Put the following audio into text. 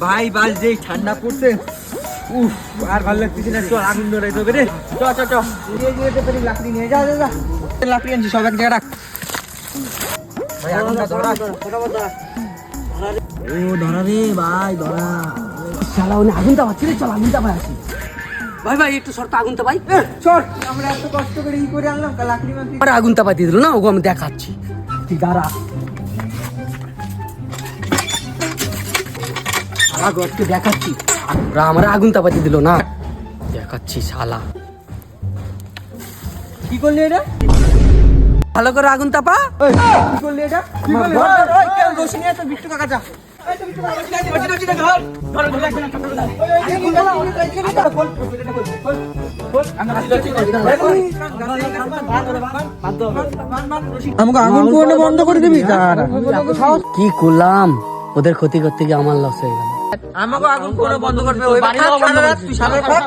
ভাই বাস যেই ঠান্ডা পড়ছে, উফ আর ভালো লাগতেছে না। চল আগুন ধরাই দেবে রে, চল চল চল। লাকড়ি নিয়ে যা যা, লাকড়ি আনছি সব এক জায়গায় রাখ। ভাই আগুনটা ধরা, ও ধরা রে ভাই, ধরা। শালা ওনে আগুনটা পাচ্ছি রে, চল আগুনটা পাই আসি। ভাই ভাই একটু শর্ত আগুনটা ভাই, চল। আমরা এত কষ্ট করে ই করে আনলাম, লাকড়ি মাকড়ি। আরে আগুনটা পাই দিয়ে দিল না, ওগো আমি দেখাচ্ছি। তুই দাঁড়া, শালা গো একটু দেখাচ্ছি। ওরা আমার আগুনটা পাতি দিল না, দেখাচ্ছি শালা। কি করলি এটা? ভালো করে আগুন তাপা। কি করলি এটা? কি করলি? ওই কেন রশি নিয়ে তো বিট্টু কাকা যা। এই তো বিট্টু কাকা রশি ধর ধর আমাকে আগুন পোড়ানো বন্ধ করে দিবি। কি করলাম, ওদের ক্ষতি করতে গিয়ে আমার লস হয়ে গেল। আমাকে আগুন পোড়ানো বন্ধ করবে। ওই সারা রাত তুই সারা রাত